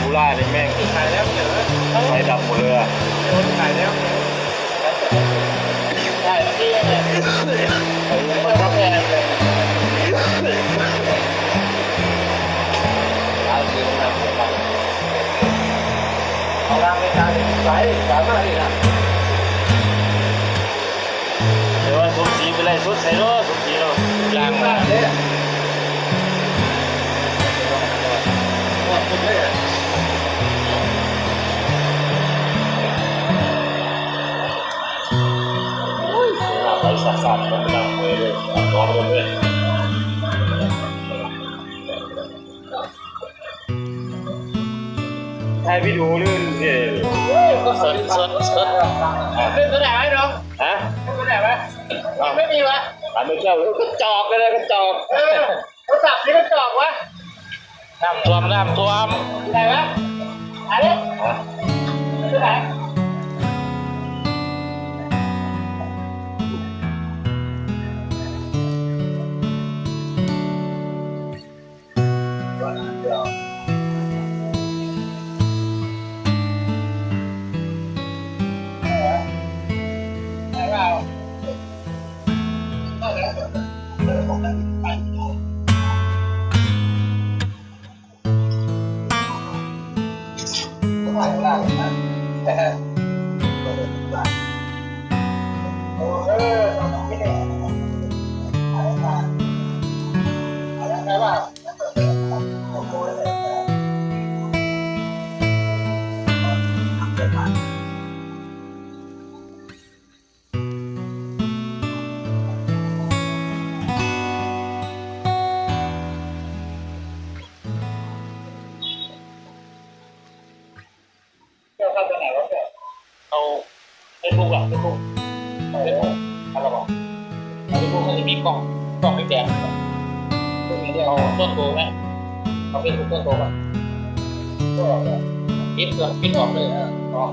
กูล่าเนี่ยแม่งขายแล้วเหรอขายดำหมดเลยอะขายแล้วใช่ที่เนี่ยมันก็แพงเลยเอาล่างไม่ตายสายมากเลยนะเดี๋ยวว่าสมศรีไปไล่สุดใส่รถสมศรีเราล่างมาไปสักๆต้องดังเลยร้องเลยให้พี่ดูลื่นเสดลื่นตัวไหนไหมน้องฮะตัวไหนไหมไม่มีวะไม่เจ้ากระจอกเลยกระจอกโทรศัพท์นี่กระจอกวะน้ำท่วมไหนวะอะไรตัวไหนเอาเฟซบุ๊กอะเฟซบุ๊กอะไรบอกเฟซบุ๊กมันจะมีกล้องไม่แดงเอาต้นโตไหมเอาเฟซบุ๊กต้นโตป่ะปิดออกเลยอ๋อ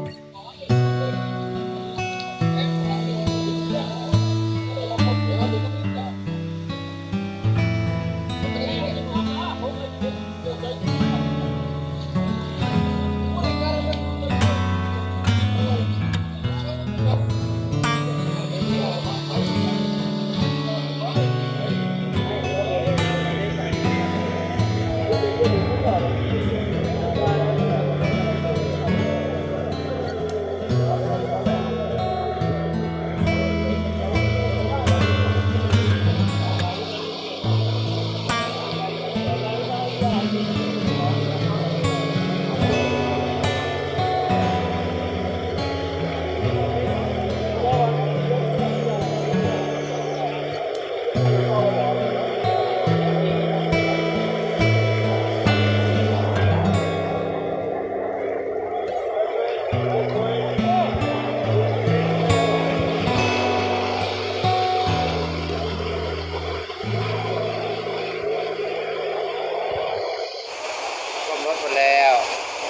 รถหมดแล้ว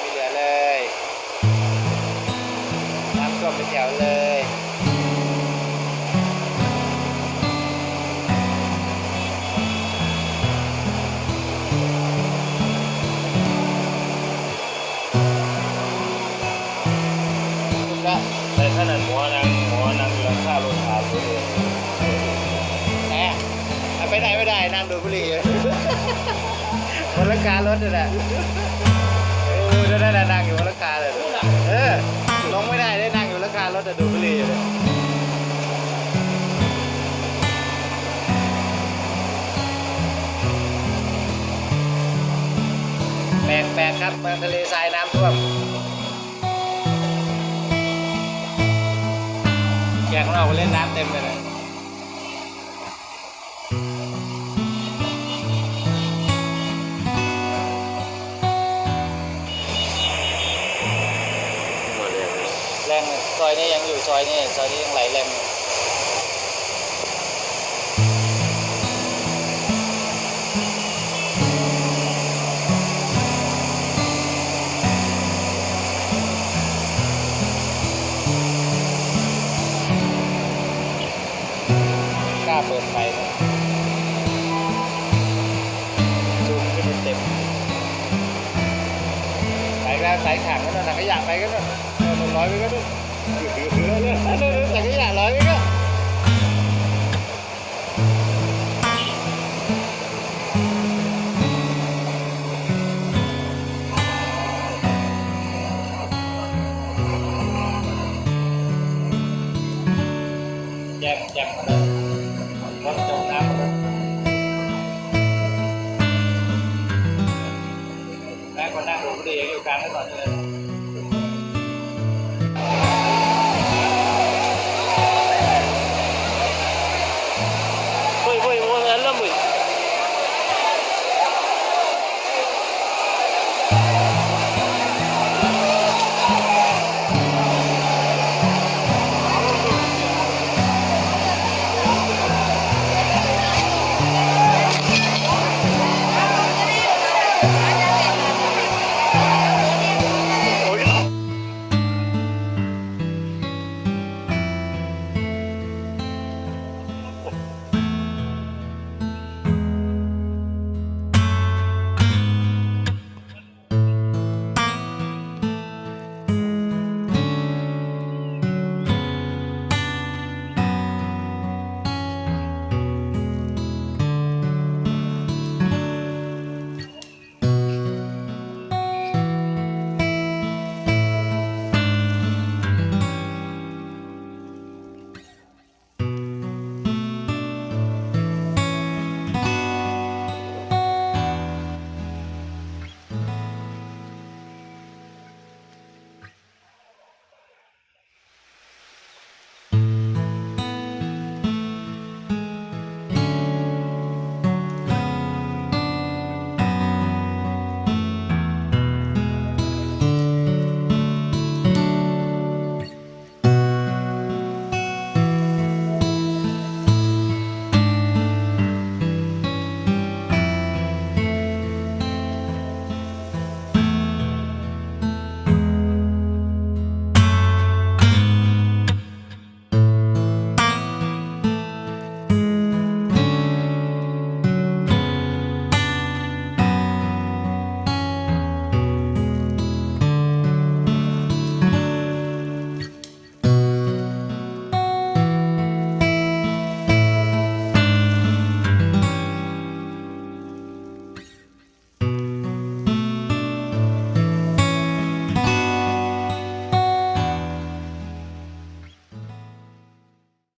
ไม่เหลือเลยน้ำท่วมไปแถวเลยแต่ขนาดหัวนางอยู่ข้าวรถขาดเลยแหมไปไหนไม่ได้นั่งดูบุหรี่บนหลังคารถนี่แหละจะได้นั่งอยู่บนหลังคาเลยลงไม่ได้ได้นั่งอยู่หลังคารถแต่ดูบุหรี่อยู่เลยแปลกครับเมืองทะเลทรายน้ำท่วมแขกของเราเล่นน้ำเต็มไปเลยแรงซอยนี้ยังอยู่ซอยนี้ยังไหลแรงกล้าเปิดไฟซูมขึ้นเต็มไฟก็ นั่นถังขยะไปก็นั่นลอยไปก็นู่นถังขยะลอยไปก็แจมมาเลยรถจมน้ำแม่ก็นั่งดูพอดีอยู่กลางถนนเลย